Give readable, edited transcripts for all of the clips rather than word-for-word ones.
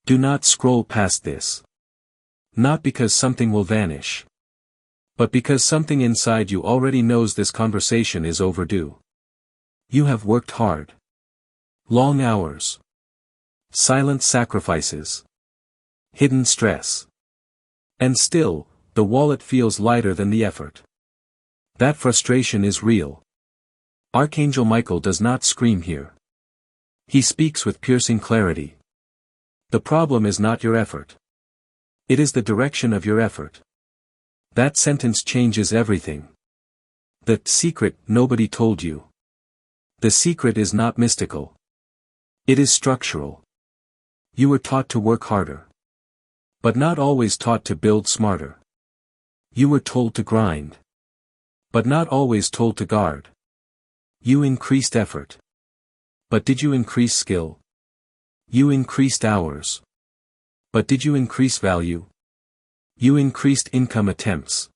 Do not scroll past this. Not because something will vanish, but because something inside you already knows this conversation is overdue. You have worked hard. Long hours. Silent sacrifices. Hidden stress. And still, the wallet feels lighter than the effort. That frustration is real. Archangel Michael does not scream here. He speaks with piercing clarity. The problem is not your effort. It is the direction of your effort. That sentence changes everything. The secret nobody told you. The secret is not mystical. It is structural. You were taught to work harder. But not always taught to build smarter. You were told to grind. But not always told to guard. You increased effort. But did you increase skill? You increased hours. But did you increase value? You increased income attempts.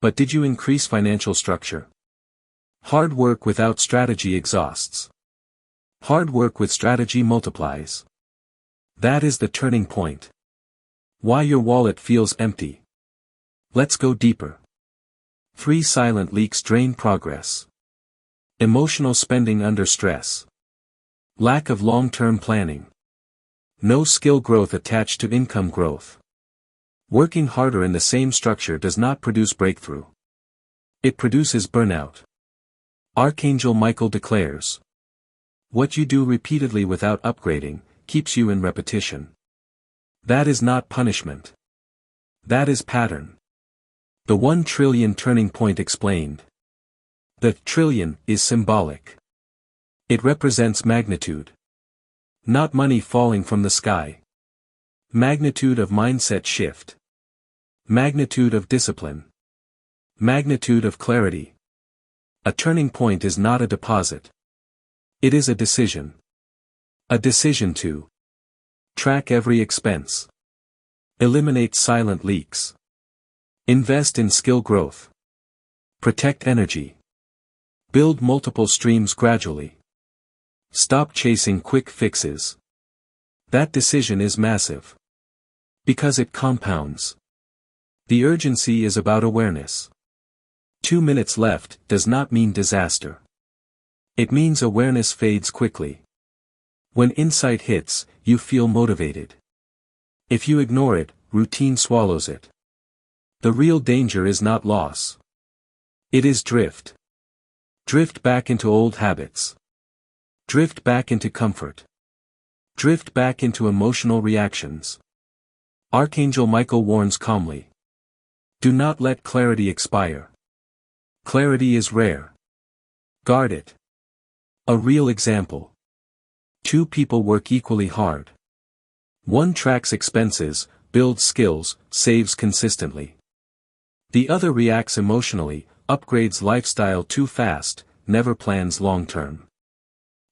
But did you increase financial structure? Hard work without strategy exhausts. Hard work with strategy multiplies. That is the turning point. Why your wallet feels empty. Let's go deeper. 3 silent leaks drain progress. Emotional spending under stress. Lack of long-term planning. No skill growth attached to income growth. Working harder in the same structure does not produce breakthrough. It produces burnout. Archangel Michael declares. What you do repeatedly without upgrading, keeps you in repetition. That is not punishment. That is pattern. The 1 trillion turning point explained. The trillion is symbolic. It represents magnitude. Not money falling from the sky. Magnitude of mindset shift. Magnitude of discipline. Magnitude of clarity. A turning point is not a deposit. It is a decision. A decision to track every expense. Eliminate silent leaks. Invest in skill growth. Protect energy. Build multiple streams gradually. Stop chasing quick fixes. That decision is massive. Because it compounds. The urgency is about awareness. 2 minutes left does not mean disaster. It means awareness fades quickly. When insight hits, you feel motivated. If you ignore it, routine swallows it. The real danger is not loss. It is drift. Drift back into old habits. Drift back into comfort. Drift back into emotional reactions. Archangel Michael warns calmly. Do not let clarity expire. Clarity is rare. Guard it. A real example. 2 people work equally hard. One tracks expenses, builds skills, saves consistently. The other reacts emotionally, upgrades lifestyle too fast, never plans long-term.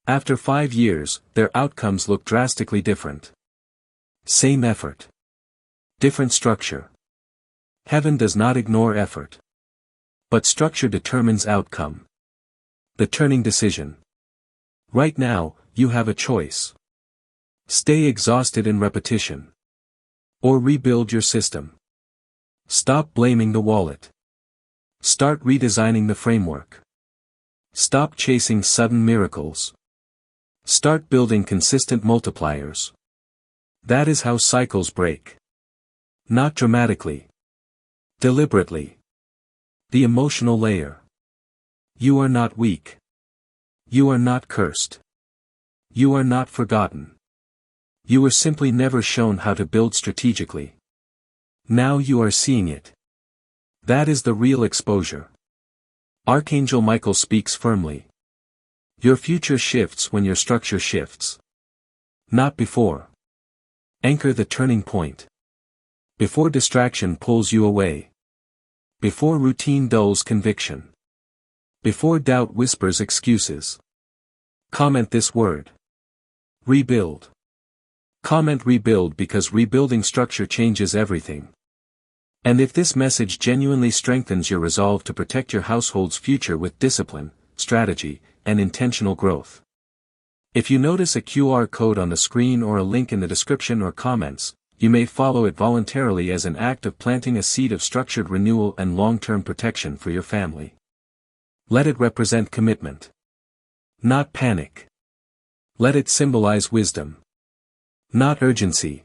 After 5 years, their outcomes look drastically different. Same effort. Different structure. Heaven does not ignore effort. But structure determines outcome. The turning decision. Right now, you have a choice. Stay exhausted in repetition. Or rebuild your system. Stop blaming the wallet. Start redesigning the framework. Stop chasing sudden miracles. Start building consistent multipliers. That is how cycles break. Not dramatically. Deliberately. The emotional layer. You are not weak. You are not cursed. You are not forgotten. You were simply never shown how to build strategically. Now you are seeing it. That is the real exposure. Archangel Michael speaks firmly. Your future shifts when your structure shifts. Not before. Anchor the turning point. Before distraction pulls you away. Before routine dulls conviction. Before doubt whispers excuses. Comment this word. Rebuild. Comment rebuild because rebuilding structure changes everything. And if this message genuinely strengthens your resolve to protect your household's future with discipline, strategy, and intentional growth, If you notice a QR code on the screen or a link in the description or comments, you may follow it voluntarily as an act of planting a seed of structured renewal and long-term protection for your family. Let it represent commitment, not panic. Let it symbolize wisdom, not urgency.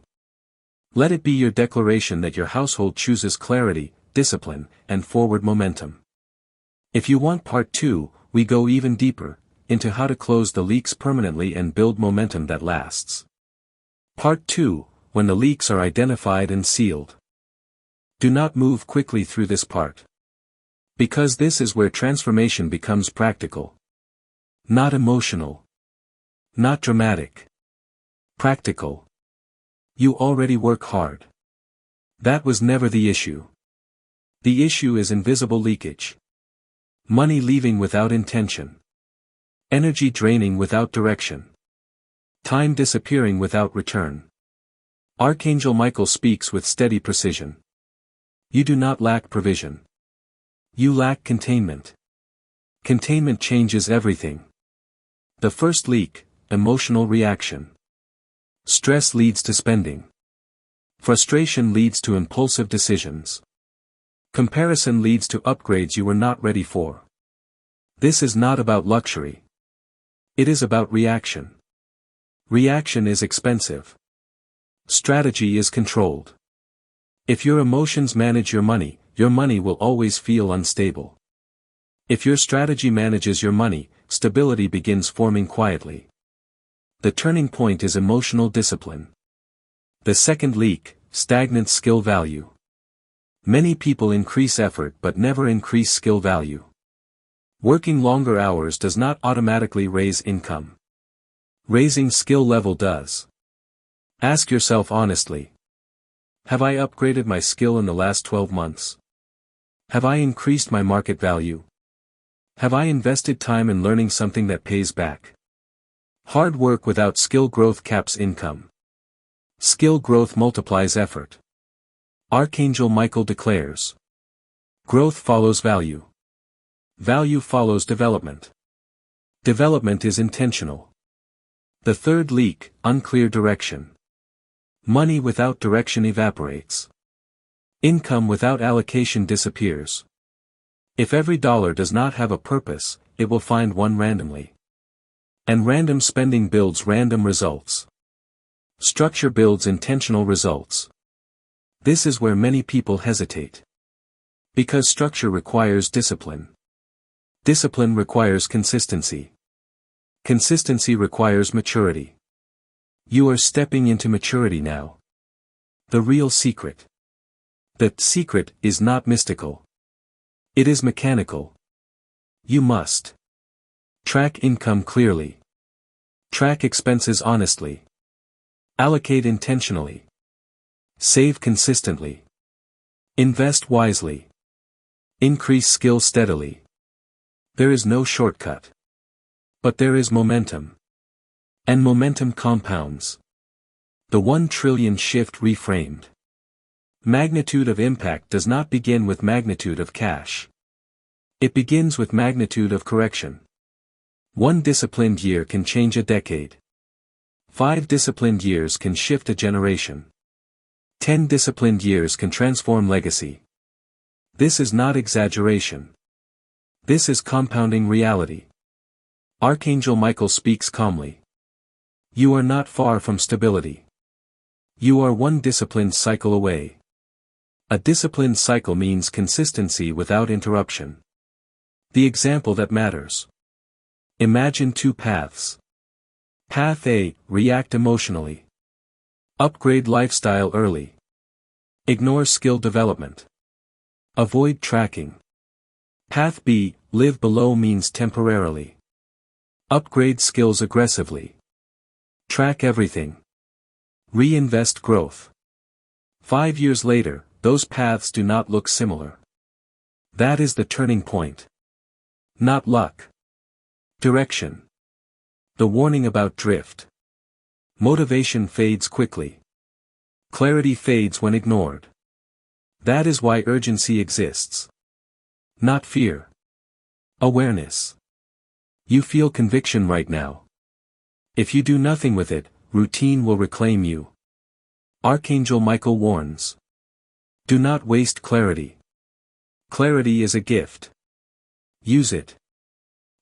Let it be your declaration that your household chooses clarity, discipline, and forward momentum. If you want part 2, we go even deeper, into how to close the leaks permanently and build momentum that lasts. Part 2, when the leaks are identified and sealed. Do not move quickly through this part. Because this is where transformation becomes practical. Not emotional. Not dramatic. Practical. You already work hard. That was never the issue. The issue is invisible leakage. Money leaving without intention. Energy draining without direction. Time disappearing without return. Archangel Michael speaks with steady precision. You do not lack provision. You lack containment. Containment changes everything. The first leak, emotional reaction. Stress leads to spending. Frustration leads to impulsive decisions. Comparison leads to upgrades you were not ready for. This is not about luxury. It is about reaction. Reaction is expensive. Strategy is controlled. If your emotions manage your money will always feel unstable. If your strategy manages your money, stability begins forming quietly. The turning point is emotional discipline. The second leak, stagnant skill value. Many people increase effort but never increase skill value. Working longer hours does not automatically raise income. Raising skill level does. Ask yourself honestly. Have I upgraded my skill in the last 12 months? Have I increased my market value? Have I invested time in learning something that pays back? Hard work without skill growth caps income. Skill growth multiplies effort. Archangel Michael declares. Growth follows value. Value follows development. Development is intentional. The third leak, unclear direction. Money without direction evaporates. Income without allocation disappears. If every dollar does not have a purpose, it will find one randomly. And random spending builds random results. Structure builds intentional results. This is where many people hesitate. Because structure requires discipline. Discipline requires consistency. Consistency requires maturity. You are stepping into maturity now. The real secret. The secret is not mystical. It is mechanical. You must track income clearly. Track expenses honestly. Allocate intentionally. Save consistently. Invest wisely. Increase skill steadily. There is no shortcut. But there is momentum. And momentum compounds. The 1 trillion shift reframed. Magnitude of impact does not begin with magnitude of cash. It begins with magnitude of correction. 1 disciplined year can change a decade. 5 disciplined years can shift a generation. 10 disciplined years can transform legacy. This is not exaggeration. This is compounding reality. Archangel Michael speaks calmly. You are not far from stability. You are 1 disciplined cycle away. A disciplined cycle means consistency without interruption. The example that matters. Imagine 2 paths. Path A, react emotionally. Upgrade lifestyle early. Ignore skill development. Avoid tracking. Path B, live below means temporarily. Upgrade skills aggressively. Track everything. Reinvest growth. 5 years later, those paths do not look similar. That is the turning point. Not luck. Direction. The warning about drift. Motivation fades quickly. Clarity fades when ignored. That is why urgency exists. Not fear. Awareness. You feel conviction right now. If you do nothing with it, routine will reclaim you. Archangel Michael warns. Do not waste clarity. Clarity is a gift. Use it.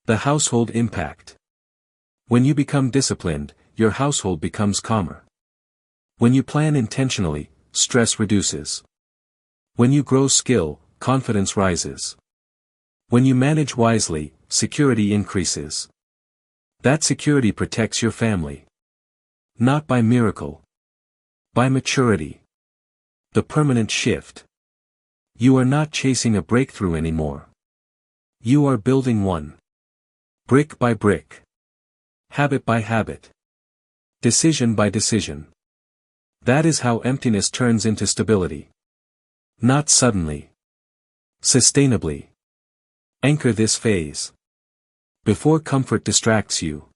The household impact. When you become disciplined, your household becomes calmer. When you plan intentionally, stress reduces. When you grow skill, confidence rises. When you manage wisely, security increases. That security protects your family. Not by miracle. By maturity. The permanent shift. You are not chasing a breakthrough anymore. You are building one. Brick by brick. Habit by habit. Decision by decision. That is how emptiness turns into stability. Not suddenly. Sustainably. Anchor this phase. Before comfort distracts you.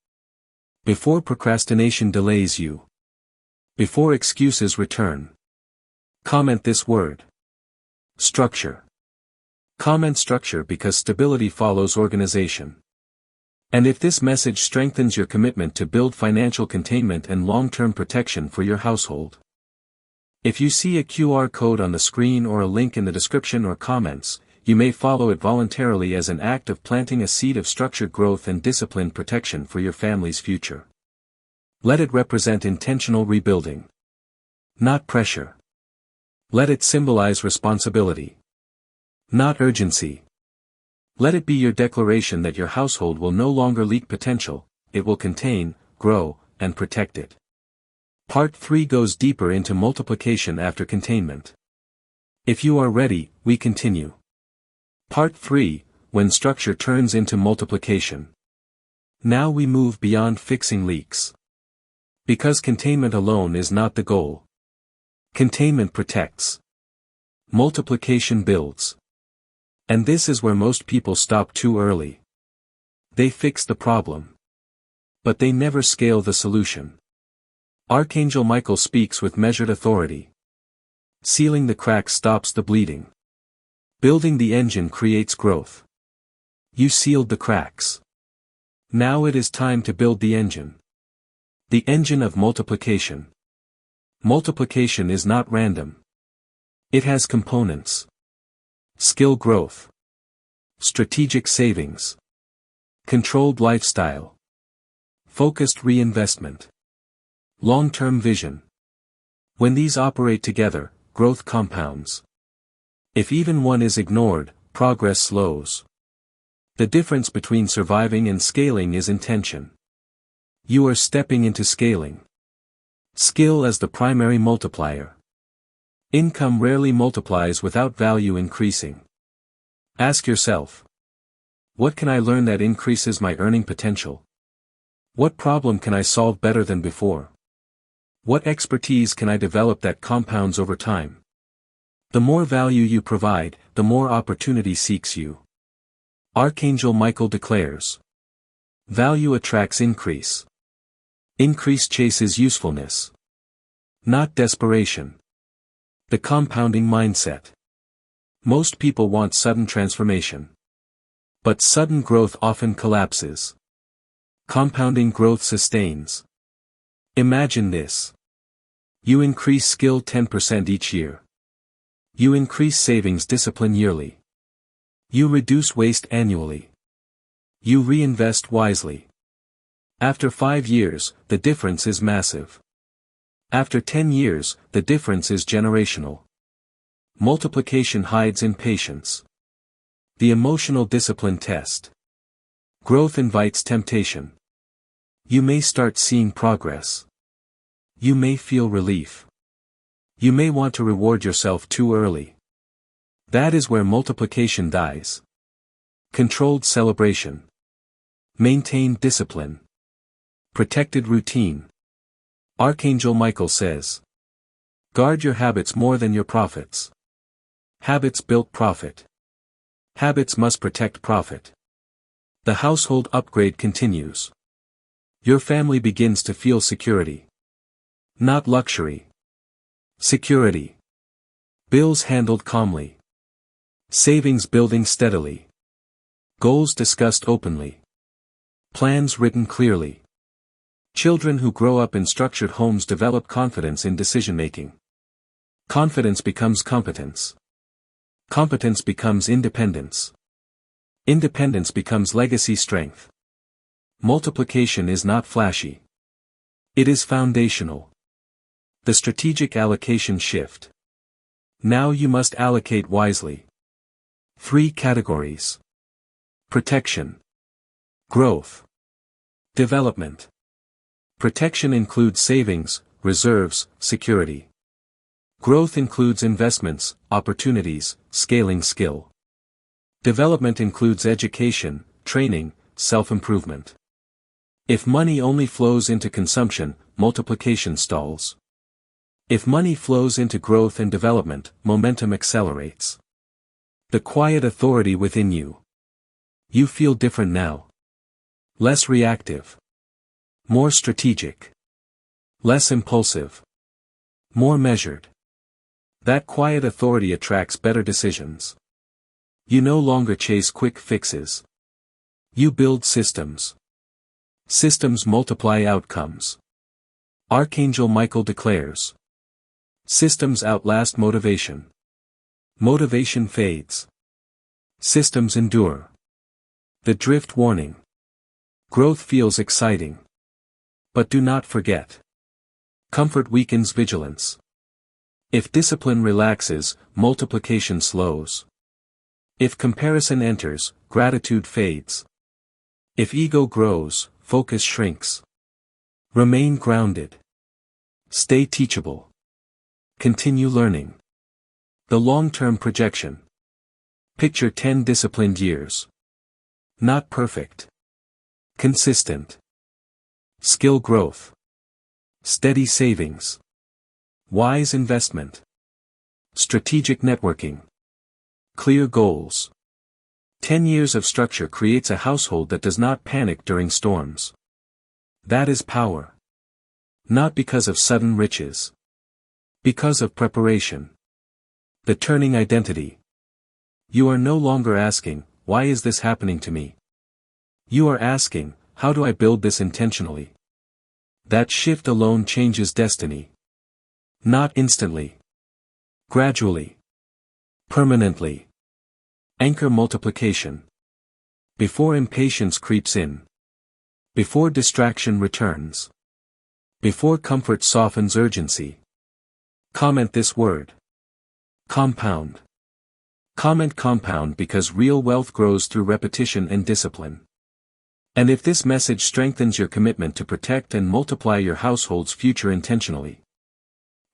Before procrastination delays you. Before excuses return. Comment this word. Structure. Comment structure because stability follows organization. And if this message strengthens your commitment to build financial containment and long-term protection for your household. If you see a QR code on the screen or a link in the description or comments, you may follow it voluntarily as an act of planting a seed of structured growth and disciplined protection for your family's future. Let it represent intentional rebuilding. Not pressure. Let it symbolize responsibility. Not urgency. Let it be your declaration that your household will no longer leak potential, it will contain, grow, and protect it. Part 3 goes deeper into multiplication after containment. If you are ready, we continue. Part 3, when structure turns into multiplication. Now we move beyond fixing leaks. Because containment alone is not the goal. Containment protects. Multiplication builds. And this is where most people stop too early. They fix the problem. But they never scale the solution. Archangel Michael speaks with measured authority. Sealing the cracks stops the bleeding. Building the engine creates growth. You sealed the cracks. Now it is time to build the engine. The engine of multiplication. Multiplication is not random. It has components. Skill growth. Strategic savings. Controlled lifestyle. Focused reinvestment. Long-term vision. When these operate together, growth compounds. If even one is ignored, progress slows. The difference between surviving and scaling is intention. You are stepping into scaling. Skill as the primary multiplier. Income rarely multiplies without value increasing. Ask yourself. What can I learn that increases my earning potential? What problem can I solve better than before? What expertise can I develop that compounds over time? The more value you provide, the more opportunity seeks you. Archangel Michael declares. Value attracts increase. Increase chases usefulness. Not desperation. The compounding mindset. Most people want sudden transformation. But sudden growth often collapses. Compounding growth sustains. Imagine this. You increase skill 10% each year. You increase savings discipline yearly. You reduce waste annually. You reinvest wisely. After 5 years, the difference is massive. After 10 years, the difference is generational. Multiplication hides in patience. The emotional discipline test. Growth invites temptation. You may start seeing progress. You may feel relief. You may want to reward yourself too early. That is where multiplication dies. Controlled celebration. Maintained discipline. Protected routine. Archangel Michael says. Guard your habits more than your profits. Habits build profit. Habits must protect profit. The household upgrade continues. Your family begins to feel security. Not luxury. Security. Bills handled calmly. Savings building steadily. Goals discussed openly. Plans written clearly. Children who grow up in structured homes develop confidence in decision-making. Confidence becomes competence. Competence becomes independence. Independence becomes legacy strength. Multiplication is not flashy. It is foundational. The strategic allocation shift. Now you must allocate wisely. 3 categories. Protection. Growth. Development. Protection includes savings, reserves, security. Growth includes investments, opportunities, scaling skill. Development includes education, training, self-improvement. If money only flows into consumption, multiplication stalls. If money flows into growth and development, momentum accelerates. The quiet authority within you. You feel different now. Less reactive. More strategic. Less impulsive. More measured. That quiet authority attracts better decisions. You no longer chase quick fixes. You build systems. Systems multiply outcomes. Archangel Michael declares. Systems outlast motivation. Motivation fades. Systems endure. The drift warning. Growth feels exciting. But do not forget. Comfort weakens vigilance. If discipline relaxes, multiplication slows. If comparison enters, gratitude fades. If ego grows, focus shrinks. Remain grounded. Stay teachable. Continue learning. The long-term projection. Picture 10 disciplined years. Not perfect. Consistent. Skill growth. Steady savings. Wise investment. Strategic networking. Clear goals. 10 years of structure creates a household that does not panic during storms. That is power. Not because of sudden riches. Because of preparation. The turning identity. You are no longer asking, why is this happening to me? You are asking, how do I build this intentionally? That shift alone changes destiny. Not instantly. Gradually. Permanently. Anchor multiplication. Before impatience creeps in. Before distraction returns. Before comfort softens urgency. Comment this word. Compound. Comment compound because real wealth grows through repetition and discipline. And if this message strengthens your commitment to protect and multiply your household's future intentionally.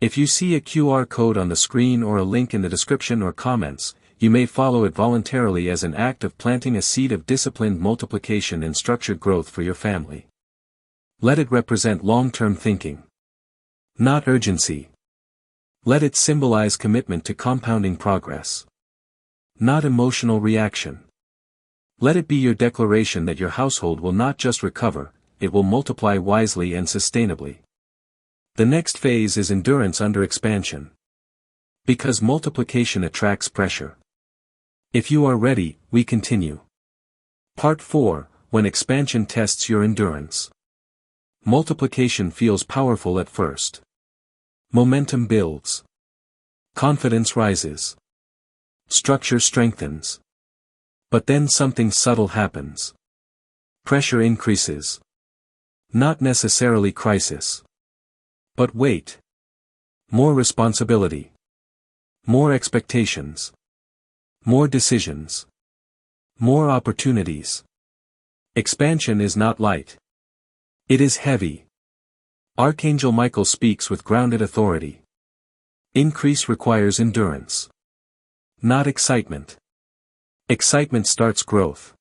If you see a QR code on the screen or a link in the description or comments, you may follow it voluntarily as an act of planting a seed of disciplined multiplication and structured growth for your family. Let it represent long-term thinking. Not urgency. Let it symbolize commitment to compounding progress. Not emotional reaction. Let it be your declaration that your household will not just recover, it will multiply wisely and sustainably. The next phase is endurance under expansion. Because multiplication attracts pressure. If you are ready, we continue. Part 4, when expansion tests your endurance. Multiplication feels powerful at first. Momentum builds. Confidence rises. Structure strengthens. But then something subtle happens. Pressure increases. Not necessarily crisis. But wait. More responsibility. More expectations. More decisions. More opportunities. Expansion is not light. It is heavy. Archangel Michael speaks with grounded authority. Increase requires endurance. Not excitement. Excitement starts growth.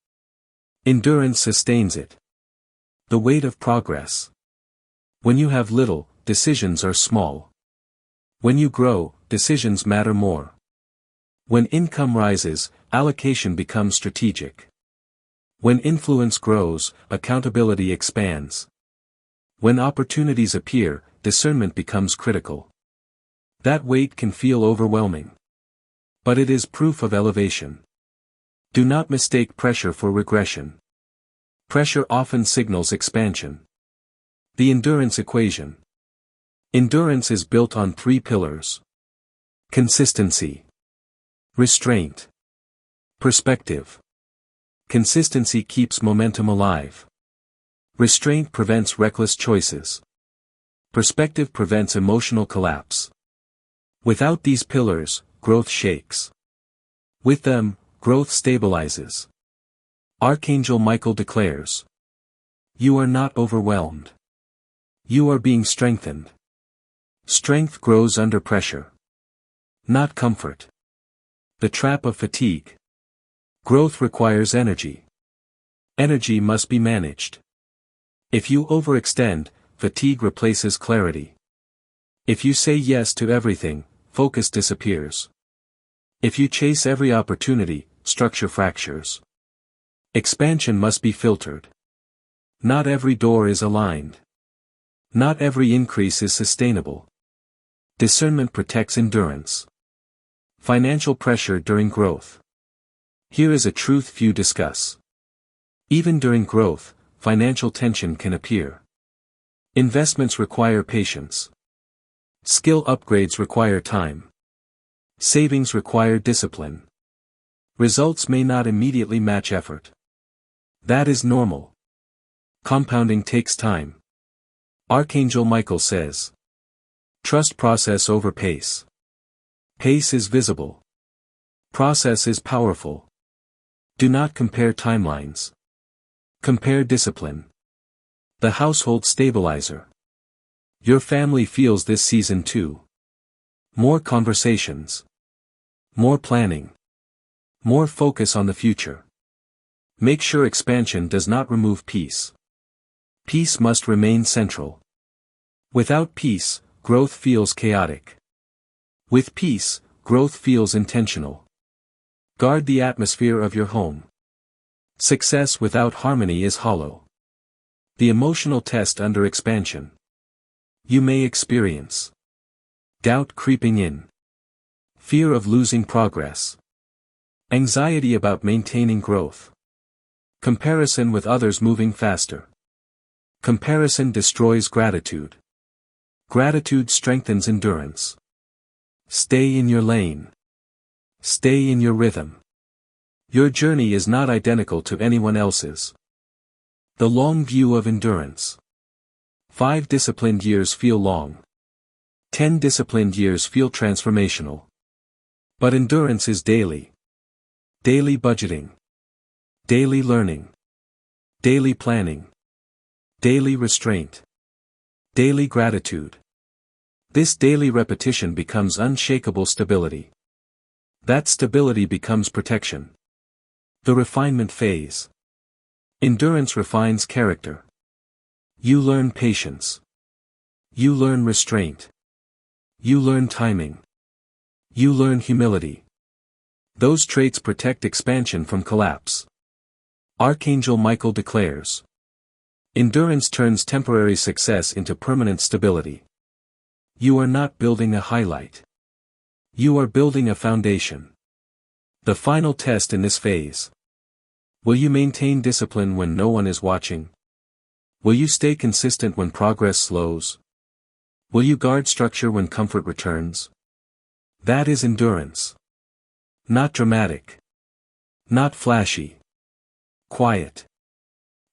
Endurance sustains it. The weight of progress. When you have little, decisions are small. When you grow, decisions matter more. When income rises, allocation becomes strategic. When influence grows, accountability expands. When opportunities appear, discernment becomes critical. That weight can feel overwhelming. But it is proof of elevation. Do not mistake pressure for regression. Pressure often signals expansion. The endurance equation. Endurance is built on three pillars: consistency, restraint, perspective. Consistency keeps momentum alive. Restraint prevents reckless choices. Perspective prevents emotional collapse. Without these pillars, growth shakes. With them, growth stabilizes. Archangel Michael declares, "You are not overwhelmed. You are being strengthened." Strength grows under pressure, not comfort. The trap of fatigue. Growth requires energy. Energy must be managed. If you overextend, fatigue replaces clarity. If you say yes to everything, focus disappears. If you chase every opportunity, structure fractures. Expansion must be filtered. Not every door is aligned. Not every increase is sustainable. Discernment protects endurance. Financial pressure during growth. Here is a truth few discuss. Even during growth, financial tension can appear. Investments require patience. Skill upgrades require time. Savings require discipline. Results may not immediately match effort. That is normal. Compounding takes time. Archangel Michael says, "Trust process over pace." Pace is visible. Process is powerful. Do not compare timelines. Compare discipline. The household stabilizer. Your family feels this season too. More conversations. More planning. More focus on the future. Make sure expansion does not remove peace. Peace must remain central. Without peace, growth feels chaotic. With peace, growth feels intentional. Guard the atmosphere of your home. Success without harmony is hollow. The emotional test under expansion. You may experience doubt creeping in, fear of losing progress, anxiety about maintaining growth, comparison with others moving faster. Comparison destroys gratitude. Gratitude strengthens endurance. Stay in your lane. Stay in your rhythm. Your journey is not identical to anyone else's. The long view of endurance. 5 disciplined years feel long. 10 disciplined years feel transformational. But endurance is daily. Daily budgeting. Daily learning. Daily planning. Daily restraint. Daily gratitude. This daily repetition becomes unshakable stability. That stability becomes protection. The refinement phase. Endurance refines character. You learn patience. You learn restraint. You learn timing. You learn humility. Those traits protect expansion from collapse. Archangel Michael declares, "Endurance turns temporary success into permanent stability." You are not building a highlight. You are building a foundation. The final test in this phase. Will you maintain discipline when no one is watching? Will you stay consistent when progress slows? Will you guard structure when comfort returns? That is endurance. Not dramatic. Not flashy. Quiet.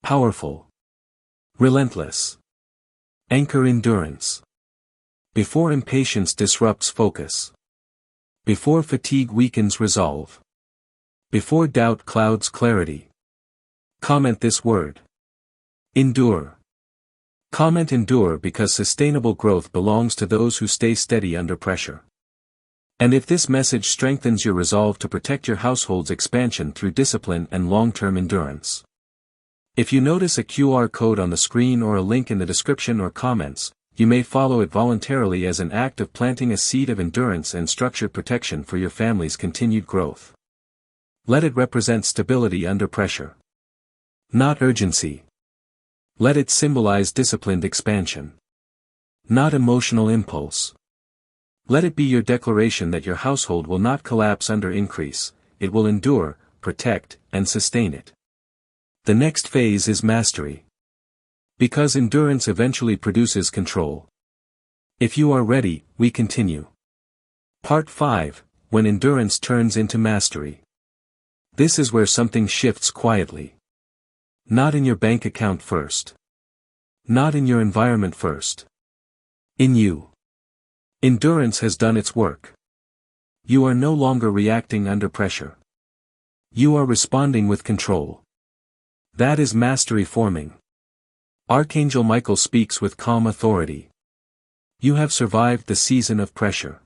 Powerful. Relentless. Anchor endurance. Before impatience disrupts focus. Before fatigue weakens resolve. Before doubt clouds clarity. Comment this word. Endure. Comment endure because sustainable growth belongs to those who stay steady under pressure. And if this message strengthens your resolve to protect your household's expansion through discipline and long-term endurance. If you notice a QR code on the screen or a link in the description or comments, you may follow it voluntarily as an act of planting a seed of endurance and structured protection for your family's continued growth. Let it represent stability under pressure. Not urgency. Let it symbolize disciplined expansion. Not emotional impulse. Let it be your declaration that your household will not collapse under increase, it will endure, protect, and sustain it. The next phase is mastery. Because endurance eventually produces control. If you are ready, we continue. Part 5, when endurance turns into mastery. This is where something shifts quietly. Not in your bank account first. Not in your environment first. In you. Endurance has done its work. You are no longer reacting under pressure. You are responding with control. That is mastery forming. Archangel Michael speaks with calm authority. You have survived the season of pressure.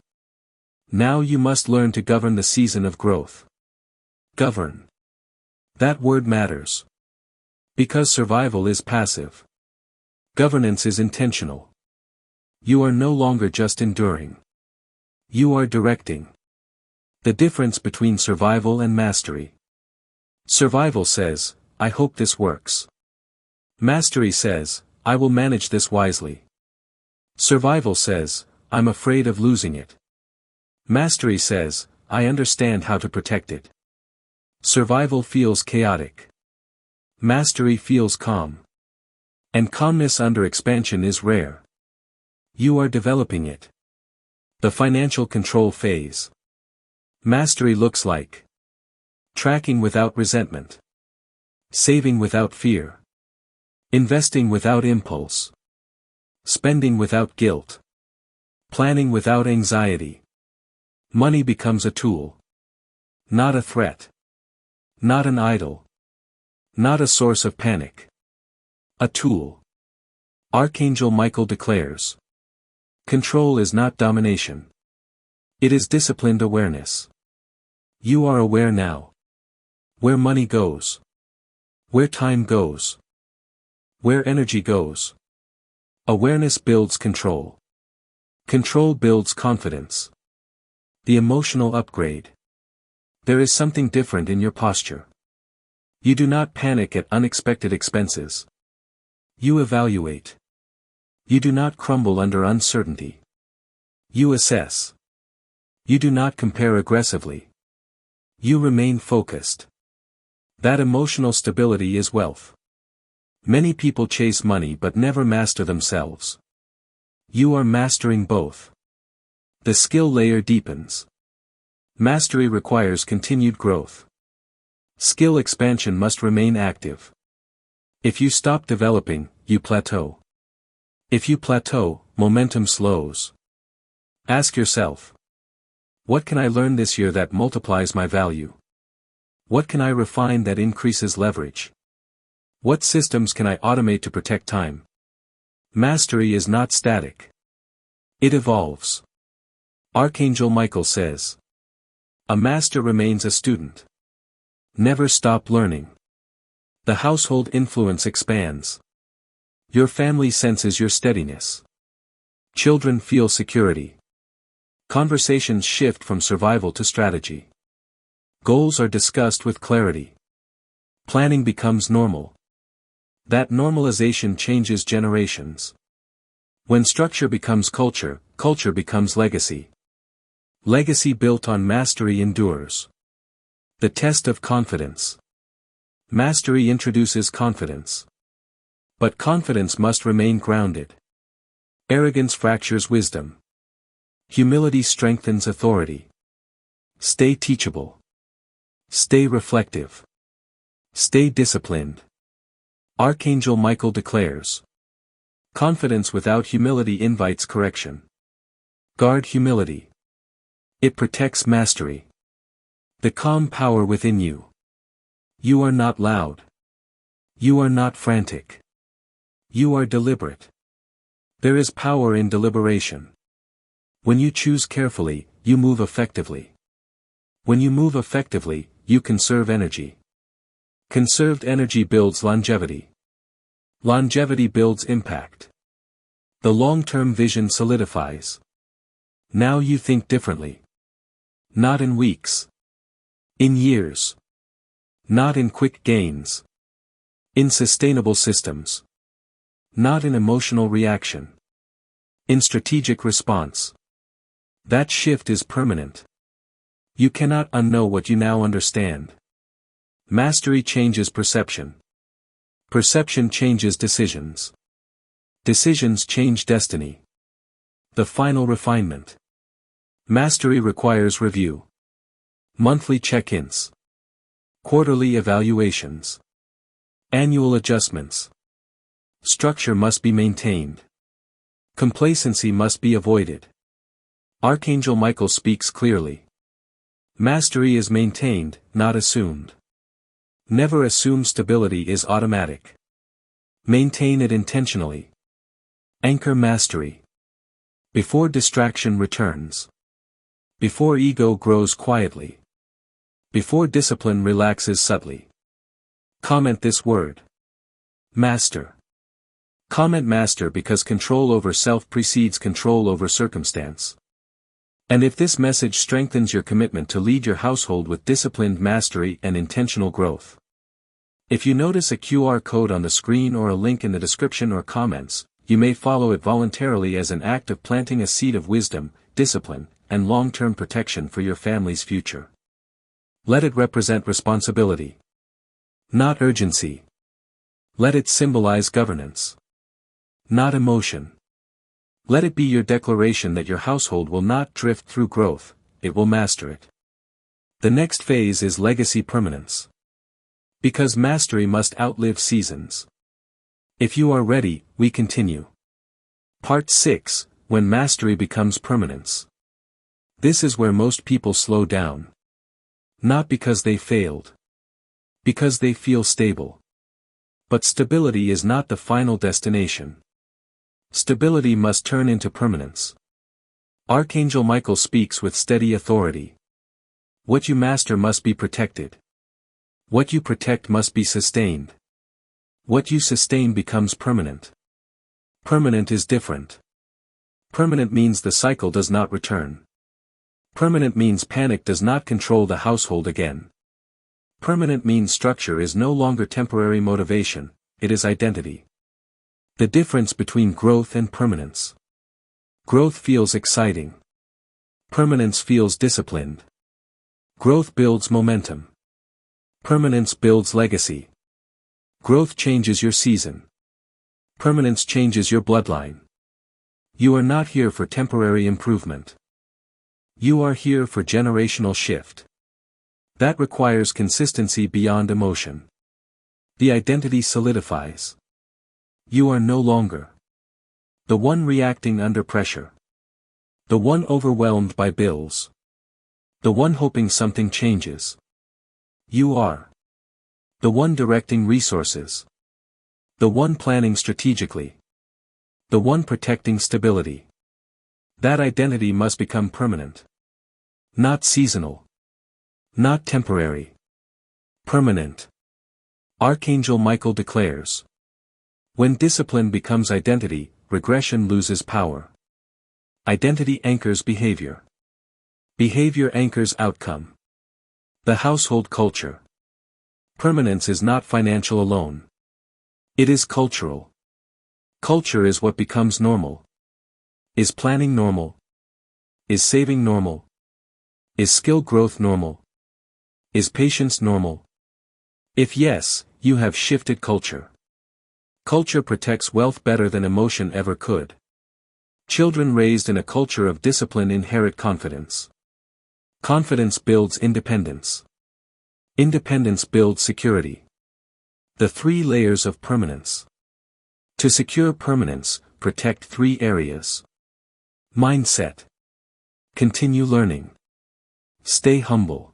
Now you must learn to govern the season of growth. Govern. That word matters. Because survival is passive. Governance is intentional. You are no longer just enduring. You are directing. The difference between survival and mastery. Survival says, I hope this works. Mastery says, I will manage this wisely. Survival says, I'm afraid of losing it. Mastery says, I understand how to protect it. Survival feels chaotic. Mastery feels calm. And calmness under expansion is rare. You are developing it. The financial control phase. Mastery looks like tracking without resentment. Saving without fear. Investing without impulse. Spending without guilt. Planning without anxiety. Money becomes a tool. Not a threat. Not an idol. Not a source of panic. A tool. Archangel Michael declares. Control is not domination. It is disciplined awareness. You are aware now. Where money goes. Where time goes. Where energy goes. Awareness builds control. Control builds confidence. The emotional upgrade. There is something different in your posture. You do not panic at unexpected expenses. You evaluate. You do not crumble under uncertainty. You assess. You do not compare aggressively. You remain focused. That emotional stability is wealth. Many people chase money but never master themselves. You are mastering both. The skill layer deepens. Mastery requires continued growth. Skill expansion must remain active. If you stop developing, you plateau. If you plateau, momentum slows. Ask yourself. What can I learn this year that multiplies my value? What can I refine that increases leverage? What systems can I automate to protect time? Mastery is not static. It evolves. Archangel Michael says. A master remains a student. Never stop learning. The household influence expands. Your family senses your steadiness. Children feel security. Conversations shift from survival to strategy. Goals are discussed with clarity. Planning becomes normal. That normalization changes generations. When structure becomes culture, culture becomes legacy. Legacy built on mastery endures. The test of confidence. Mastery introduces confidence. But confidence must remain grounded. Arrogance fractures wisdom. Humility strengthens authority. Stay teachable. Stay reflective. Stay disciplined. Archangel Michael declares. Confidence without humility invites correction. Guard humility. It protects mastery. The calm power within you. You are not loud. You are not frantic. You are deliberate. There is power in deliberation. When you choose carefully, you move effectively. When you move effectively, you conserve energy. Conserved energy builds longevity. Longevity builds impact. The long-term vision solidifies. Now you think differently. Not in weeks. In years. Not in quick gains. In sustainable systems. Not in emotional reaction. In strategic response. That shift is permanent. You cannot unknow what you now understand. Mastery changes perception. Perception changes decisions. Decisions change destiny. The final refinement. Mastery requires review. Monthly check-ins. Quarterly evaluations. Annual adjustments. Structure must be maintained. Complacency must be avoided. Archangel Michael speaks clearly. Mastery is maintained, not assumed. Never assume stability is automatic. Maintain it intentionally. Anchor mastery. Before distraction returns. Before ego grows quietly. Before discipline relaxes subtly. Comment this word. Master. Comment master because control over self precedes control over circumstance. And if this message strengthens your commitment to lead your household with disciplined mastery and intentional growth. If you notice a QR code on the screen or a link in the description or comments, you may follow it voluntarily as an act of planting a seed of wisdom, discipline, and long-term protection for your family's future. Let it represent responsibility, not urgency. Let it symbolize governance, not emotion. Let it be your declaration that your household will not drift through growth, it will master it. The next phase is legacy permanence. Because mastery must outlive seasons. If you are ready, we continue. Part 6, When Mastery Becomes Permanence. This is where most people slow down. Not because they failed. Because they feel stable. But stability is not the final destination. Stability must turn into permanence. Archangel Michael speaks with steady authority. What you master must be protected. What you protect must be sustained. What you sustain becomes permanent. Permanent is different. Permanent means the cycle does not return. Permanent means panic does not control the household again. Permanent means structure is no longer temporary motivation, it is identity. The difference between growth and permanence. Growth feels exciting. Permanence feels disciplined. Growth builds momentum. Permanence builds legacy. Growth changes your season. Permanence changes your bloodline. You are not here for temporary improvement. You are here for generational shift. That requires consistency beyond emotion. The identity solidifies. You are no longer the one reacting under pressure. The one overwhelmed by bills. The one hoping something changes. You are the one directing resources. The one planning strategically. The one protecting stability. That identity must become permanent. Not seasonal. Not temporary. Permanent. Archangel Michael declares. When discipline becomes identity, regression loses power. Identity anchors behavior. Behavior anchors outcome. The household culture. Permanence is not financial alone. It is cultural. Culture is what becomes normal. Is planning normal? Is saving normal? Is skill growth normal? Is patience normal? If yes, you have shifted culture. Culture protects wealth better than emotion ever could. Children raised in a culture of discipline inherit confidence. Confidence builds independence. Independence builds security. The 3 layers of permanence. To secure permanence, protect 3 areas. Mindset. Continue learning. Stay humble.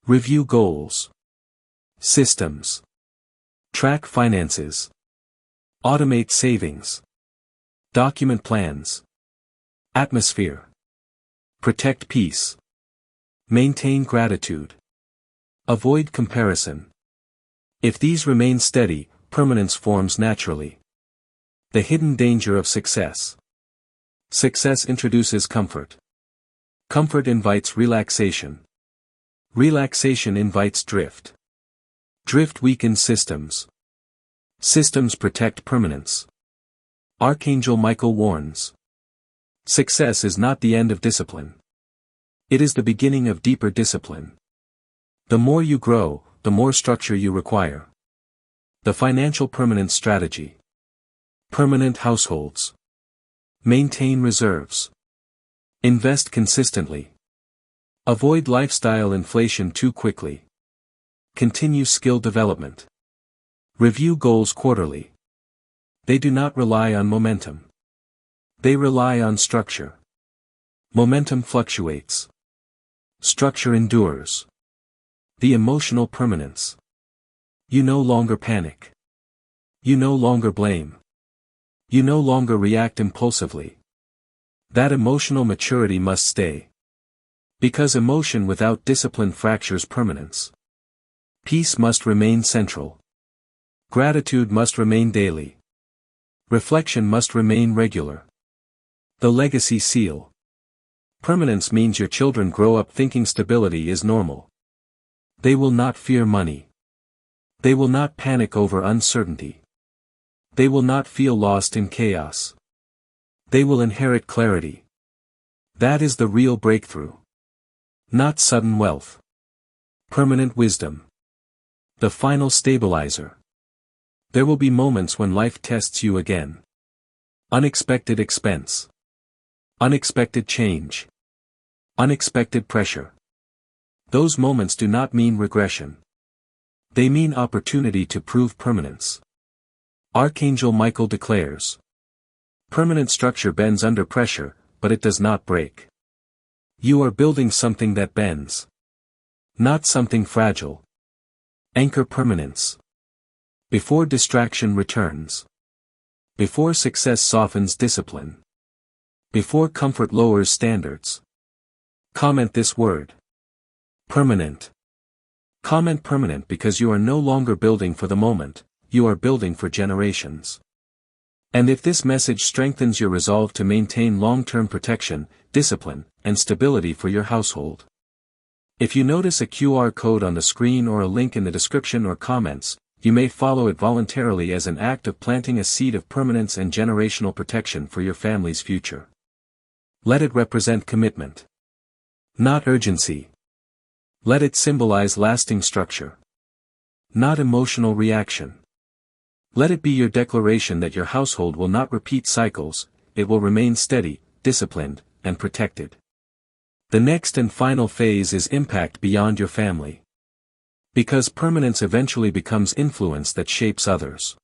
Review goals. Systems. Track finances. Automate savings. Document plans. Atmosphere. Protect peace. Maintain gratitude. Avoid comparison. If these remain steady, permanence forms naturally. The hidden danger of success. Success introduces comfort. Comfort invites relaxation. Relaxation invites drift. Drift weakens systems. Systems protect permanence. Archangel Michael warns. Success is not the end of discipline. It is the beginning of deeper discipline. The more you grow, the more structure you require. The financial permanence strategy. Permanent households. Maintain reserves. Invest consistently. Avoid lifestyle inflation too quickly. Continue skill development. Review goals quarterly. They do not rely on momentum. They rely on structure. Momentum fluctuates. Structure endures. The emotional permanence. You no longer panic. You no longer blame. You no longer react impulsively. That emotional maturity must stay. Because emotion without discipline fractures permanence. Peace must remain central. Gratitude must remain daily. Reflection must remain regular. The legacy seal. Permanence means your children grow up thinking stability is normal. They will not fear money. They will not panic over uncertainty. They will not feel lost in chaos. They will inherit clarity. That is the real breakthrough. Not sudden wealth. Permanent wisdom. The final stabilizer. There will be moments when life tests you again. Unexpected expense. Unexpected change. Unexpected pressure. Those moments do not mean regression. They mean opportunity to prove permanence. Archangel Michael declares. Permanent structure bends under pressure, but it does not break. You are building something that bends. Not something fragile. Anchor permanence. Before distraction returns. Before success softens discipline. Before comfort lowers standards. Comment this word. Permanent. Comment permanent because you are no longer building for the moment, you are building for generations. And if this message strengthens your resolve to maintain long-term protection, discipline, and stability for your household. If you notice a QR code on the screen or a link in the description or comments, you may follow it voluntarily as an act of planting a seed of permanence and generational protection for your family's future. Let it represent commitment. Not urgency. Let it symbolize lasting structure. Not emotional reaction. Let it be your declaration that your household will not repeat cycles, it will remain steady, disciplined, and protected. The next and final phase is impact beyond your family. Because permanence eventually becomes influence that shapes others.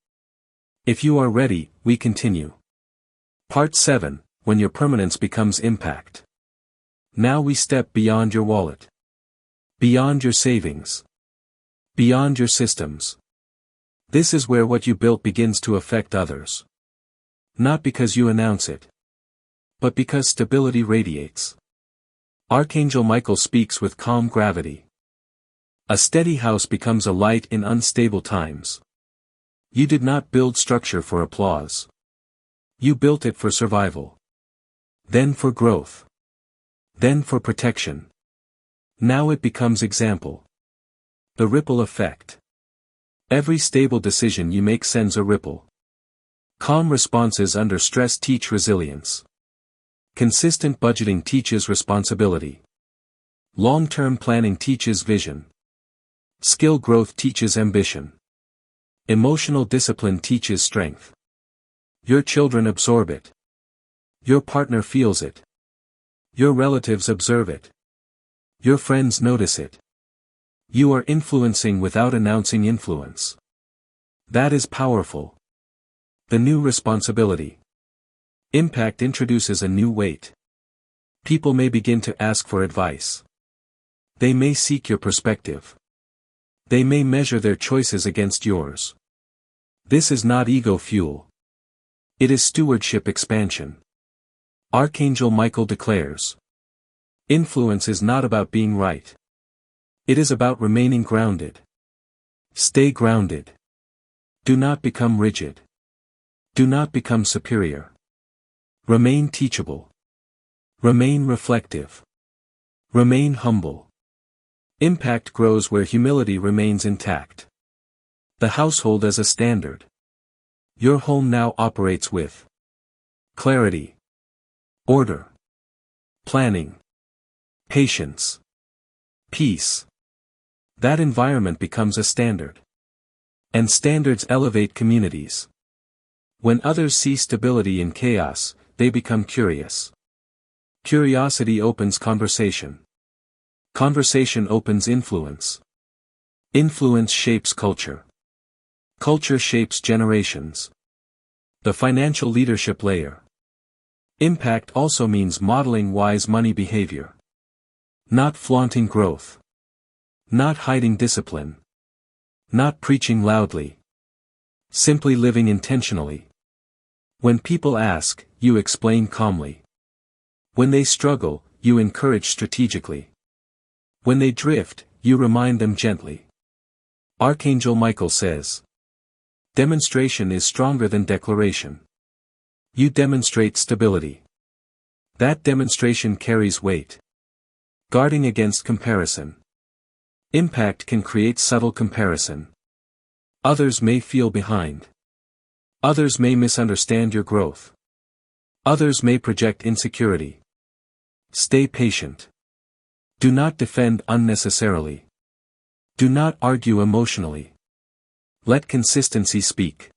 If you are ready, we continue. Part 7, when your permanence becomes impact. Now we step beyond your wallet. Beyond your savings. Beyond your systems. This is where what you built begins to affect others. Not because you announce it. But because stability radiates. Archangel Michael speaks with calm gravity. A steady house becomes a light in unstable times. You did not build structure for applause. You built it for survival. Then for growth. Then for protection. Now it becomes example. The ripple effect. Every stable decision you make sends a ripple. Calm responses under stress teach resilience. Consistent budgeting teaches responsibility. Long-term planning teaches vision. Skill growth teaches ambition. Emotional discipline teaches strength. Your children absorb it. Your partner feels it. Your relatives observe it. Your friends notice it. You are influencing without announcing influence. That is powerful. The new responsibility. Impact introduces a new weight. People may begin to ask for advice. They may seek your perspective. They may measure their choices against yours. This is not ego fuel. It is stewardship expansion. Archangel Michael declares. Influence is not about being right. It is about remaining grounded. Stay grounded. Do not become rigid. Do not become superior. Remain teachable. Remain reflective. Remain humble. Impact grows where humility remains intact. The household as a standard. Your home now operates with clarity, order, planning, patience, peace. That environment becomes a standard. And standards elevate communities. When others see stability in chaos, they become curious. Curiosity opens conversation. Conversation opens influence. Influence shapes culture. Culture shapes generations. The financial leadership layer. Impact also means modeling wise money behavior. Not flaunting growth. Not hiding discipline. Not preaching loudly. Simply living intentionally. When people ask, you explain calmly. When they struggle, you encourage strategically. When they drift, you remind them gently. Archangel Michael says, demonstration is stronger than declaration. You demonstrate stability. That demonstration carries weight. Guarding against comparison. Impact can create subtle comparison. Others may feel behind. Others may misunderstand your growth. Others may project insecurity. Stay patient. Do not defend unnecessarily. Do not argue emotionally. Let consistency speak.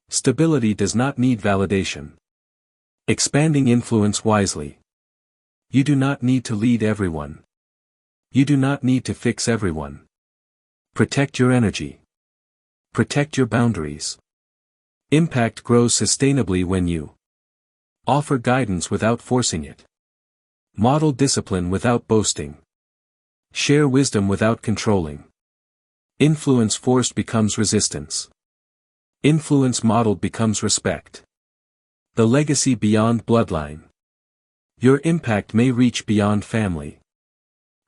Stability does not need validation. Expanding influence wisely. You do not need to lead everyone. You do not need to fix everyone. Protect your energy. Protect your boundaries. Impact grows sustainably when you offer guidance without forcing it. Model discipline without boasting. Share wisdom without controlling. Influence forced becomes resistance. Influence modeled becomes respect. The legacy beyond bloodline. Your impact may reach beyond family.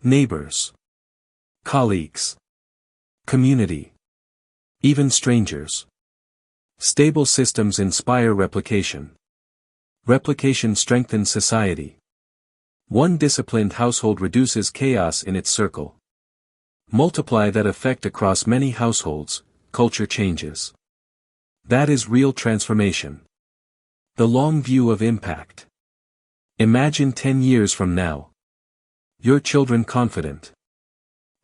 Neighbors. Colleagues. Community. Even strangers. Stable systems inspire replication. Replication strengthens society. One disciplined household reduces chaos in its circle. Multiply that effect across many households, culture changes. That is real transformation. The long view of impact. Imagine 10 years from now. Your children confident.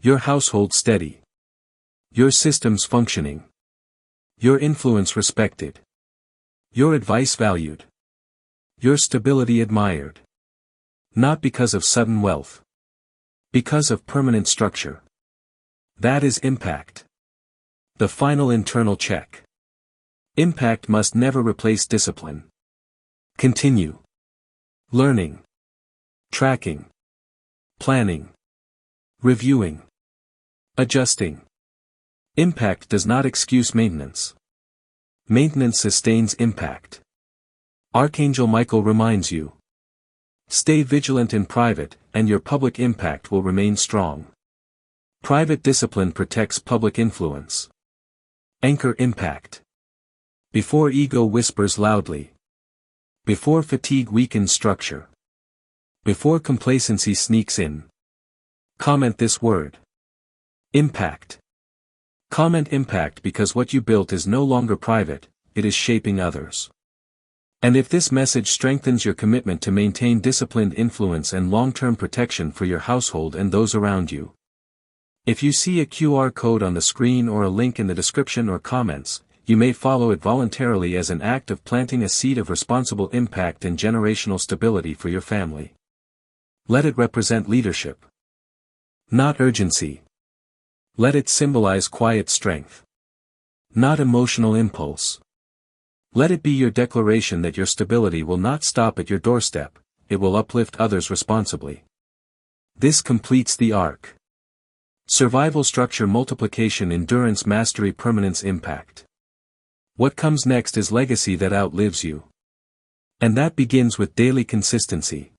Your household steady. Your systems functioning. Your influence respected. Your advice valued. Your stability admired. Not because of sudden wealth. Because of permanent structure. That is impact. The final internal check. Impact must never replace discipline. Continue. Learning. Tracking. Planning. Reviewing. Adjusting. Impact does not excuse maintenance. Maintenance sustains impact. Archangel Michael reminds you. Stay vigilant in private, and your public impact will remain strong. Private discipline protects public influence. Anchor impact. Before ego whispers loudly. Before fatigue weakens structure. Before complacency sneaks in. Comment this word. Impact. Comment impact because what you built is no longer private, it is shaping others. And if this message strengthens your commitment to maintain disciplined influence and long-term protection for your household and those around you. If you see a QR code on the screen or a link in the description or comments, you may follow it voluntarily as an act of planting a seed of responsible impact and generational stability for your family. Let it represent leadership. Not urgency. Let it symbolize quiet strength. Not emotional impulse. Let it be your declaration that your stability will not stop at your doorstep, it will uplift others responsibly. This completes the arc. Survival, structure, multiplication, endurance, mastery, permanence, impact. What comes next is legacy that outlives you. And that begins with daily consistency.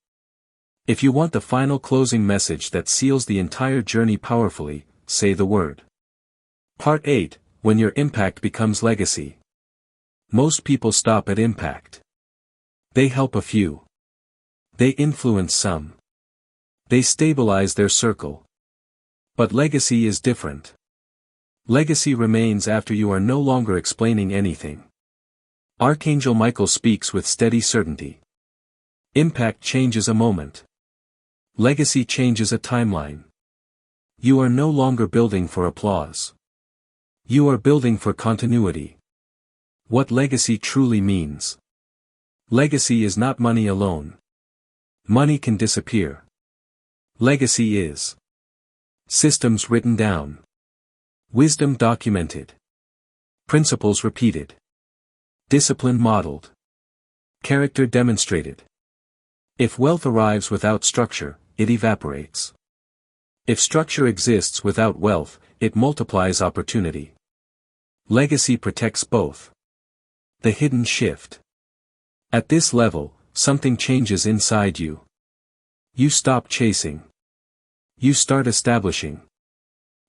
If you want the final closing message that seals the entire journey powerfully, say the word. Part 8, when your impact becomes legacy. Most people stop at impact. They help a few. They influence some. They stabilize their circle. But legacy is different. Legacy remains after you are no longer explaining anything. Archangel Michael speaks with steady certainty. Impact changes a moment. Legacy changes a timeline. You are no longer building for applause. You are building for continuity. What legacy truly means. Legacy is not money alone. Money can disappear. Legacy is systems written down, wisdom documented, principles repeated, discipline modeled, character demonstrated. If wealth arrives without structure, it evaporates. If structure exists without wealth, it multiplies opportunity. Legacy protects both. The hidden shift. At this level, something changes inside you. You stop chasing. You start establishing.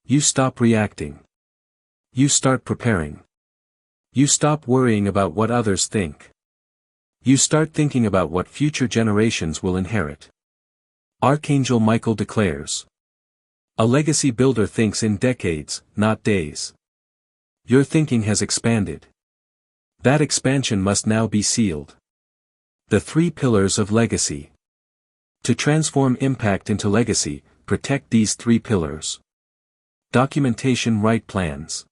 You stop reacting. You start preparing. You stop worrying about what others think. You start thinking about what future generations will inherit. Archangel Michael declares. A legacy builder thinks in decades, not days. Your thinking has expanded. That expansion must now be sealed. The 3 pillars of legacy. To transform impact into legacy, protect these 3 pillars. Documentation. Right plans.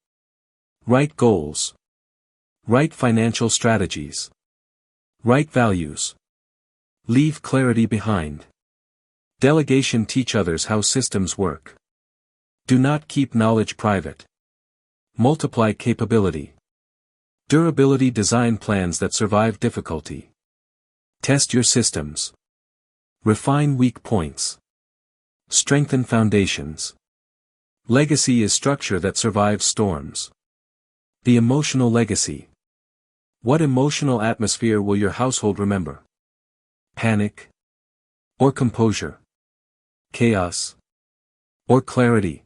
Right goals. Right financial strategies. Right values. Leave clarity behind. Delegation. Teach others how systems work. Do not keep knowledge private. Multiply capability. Durability. Design plans that survive difficulty. Test your systems. Refine weak points. Strengthen foundations. Legacy is structure that survives storms. The emotional legacy. What emotional atmosphere will your household remember? Panic? Or composure? Chaos? Or clarity?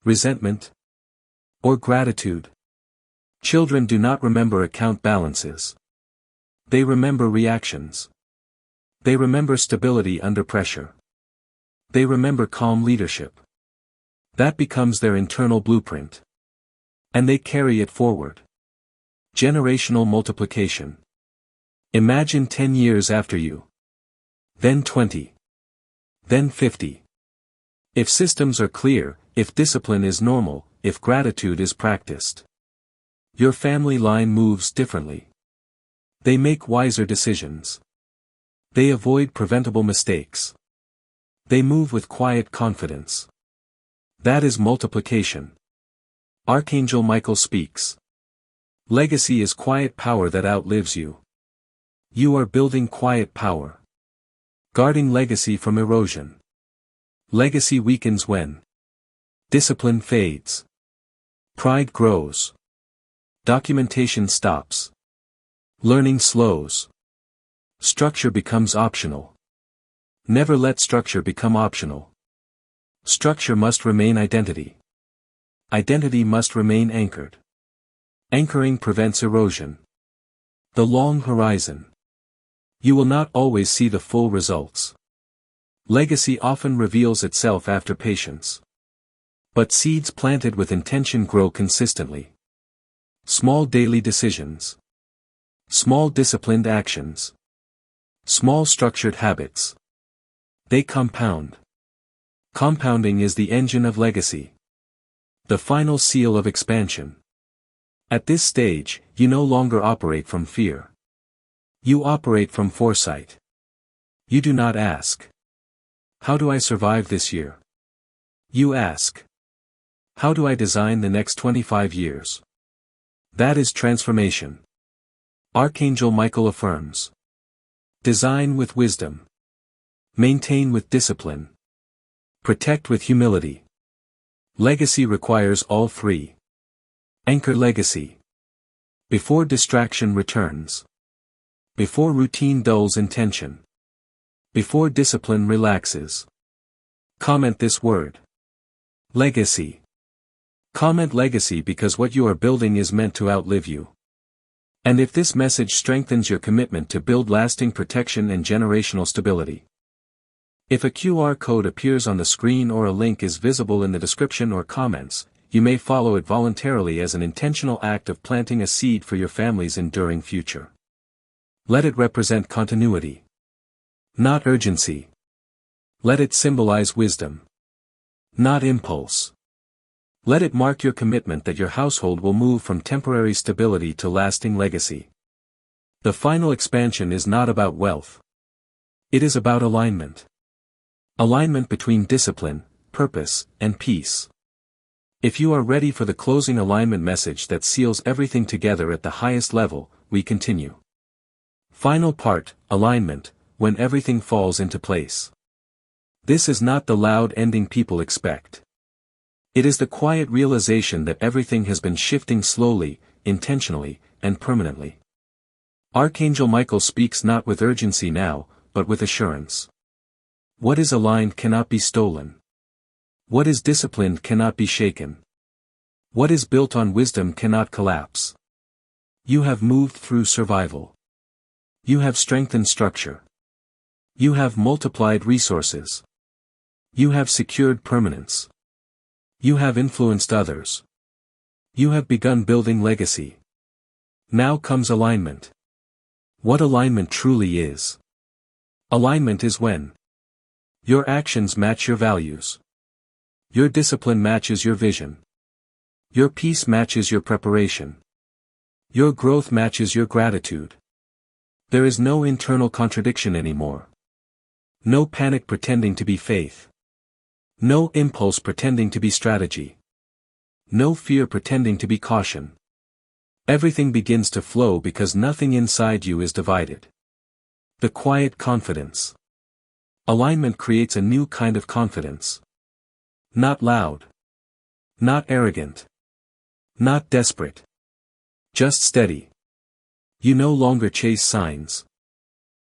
Resentment? Or gratitude? Children do not remember account balances. They remember reactions. They remember stability under pressure. They remember calm leadership. That becomes their internal blueprint. And they carry it forward. Generational multiplication. Imagine 10 years after you. Then 20. Then 50. If systems are clear, if discipline is normal, if gratitude is practiced. Your family line moves differently. They make wiser decisions. They avoid preventable mistakes. They move with quiet confidence. That is multiplication. Archangel Michael speaks. Legacy is quiet power that outlives you. You are building quiet power. Guarding legacy from erosion. Legacy weakens when discipline fades. Pride grows. Documentation stops. Learning slows. Structure becomes optional. Never let structure become optional. Structure must remain identity. Identity must remain anchored. Anchoring prevents erosion. The long horizon. You will not always see the full results. Legacy often reveals itself after patience. But seeds planted with intention grow consistently. Small daily decisions. Small disciplined actions. Small structured habits. They compound. Compounding is the engine of legacy. The final seal of expansion. At this stage, you no longer operate from fear. You operate from foresight. You do not ask, how do I survive this year? You ask, how do I design the next 25 years? That is transformation. Archangel Michael affirms. Design with wisdom. Maintain with discipline. Protect with humility. Legacy requires all 3. Anchor legacy. Before distraction returns. Before routine dulls intention. Before discipline relaxes. Comment this word. Legacy. Comment legacy because what you are building is meant to outlive you. And if this message strengthens your commitment to build lasting protection and generational stability. If a QR code appears on the screen or a link is visible in the description or comments, you may follow it voluntarily as an intentional act of planting a seed for your family's enduring future. Let it represent continuity. Not urgency. Let it symbolize wisdom. Not impulse. Let it mark your commitment that your household will move from temporary stability to lasting legacy. The final expansion is not about wealth. It is about alignment. Alignment between discipline, purpose, and peace. If you are ready for the closing alignment message that seals everything together at the highest level, we continue. Final part, alignment, when everything falls into place. This is not the loud ending people expect. It is the quiet realization that everything has been shifting slowly, intentionally, and permanently. Archangel Michael speaks not with urgency now, but with assurance. What is aligned cannot be stolen. What is disciplined cannot be shaken. What is built on wisdom cannot collapse. You have moved through survival. You have strengthened structure. You have multiplied resources. You have secured permanence. You have influenced others. You have begun building legacy. Now comes alignment. What alignment truly is. Alignment is when your actions match your values. Your discipline matches your vision. Your peace matches your preparation. Your growth matches your gratitude. There is no internal contradiction anymore. No panic pretending to be faith. No impulse pretending to be strategy. No fear pretending to be caution. Everything begins to flow because nothing inside you is divided. The quiet confidence. Alignment creates a new kind of confidence. Not loud. Not arrogant. Not desperate. Just steady. You no longer chase signs.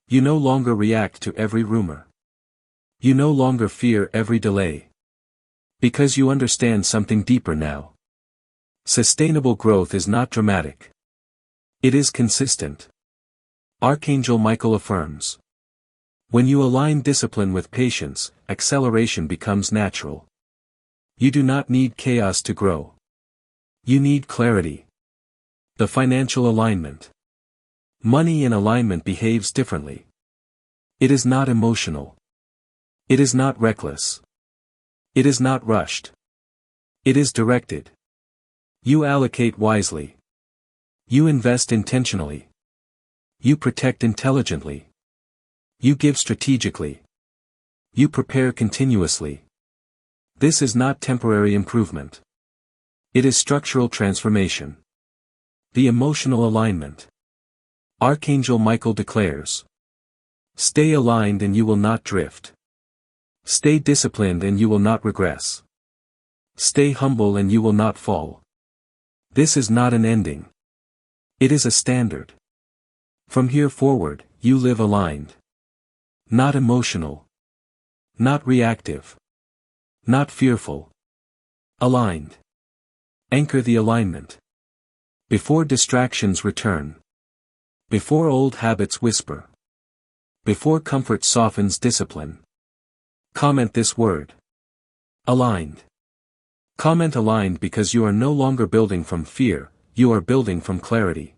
You no longer react to every rumor. You no longer fear every delay. Because you understand something deeper now. Sustainable growth is not dramatic. It is consistent. Archangel Michael affirms. When you align discipline with patience, acceleration becomes natural. You do not need chaos to grow. You need clarity. The financial alignment. Money in alignment behaves differently. It is not emotional. It is not reckless. It is not rushed. It is directed. You allocate wisely. You invest intentionally. You protect intelligently. You give strategically. You prepare continuously. This is not temporary improvement. It is structural transformation. The emotional alignment. Archangel Michael declares. Stay aligned and you will not drift. Stay disciplined and you will not regress. Stay humble and you will not fall. This is not an ending. It is a standard. From here forward, you live aligned. Not emotional. Not reactive. Not fearful. Aligned. Anchor the alignment. Before distractions return. Before old habits whisper. Before comfort softens discipline. Comment this word. Aligned. Comment aligned because you are no longer building from fear, you are building from clarity.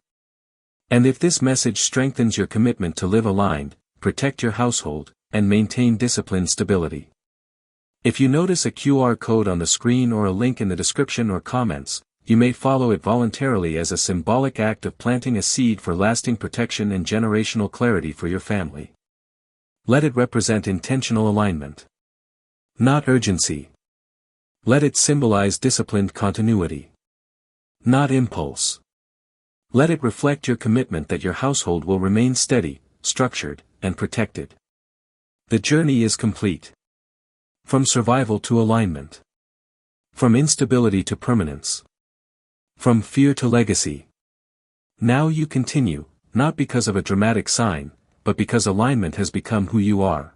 And if this message strengthens your commitment to live aligned, protect your household, and maintain discipline stability. If you notice a QR code on the screen or a link in the description or comments, you may follow it voluntarily as a symbolic act of planting a seed for lasting protection and generational clarity for your family. Let it represent intentional alignment. Not urgency. Let it symbolize disciplined continuity. Not impulse. Let it reflect your commitment that your household will remain steady, structured, and protected. The journey is complete. From survival to alignment. From instability to permanence. From fear to legacy. Now you continue, not because of a dramatic sign, but because alignment has become who you are.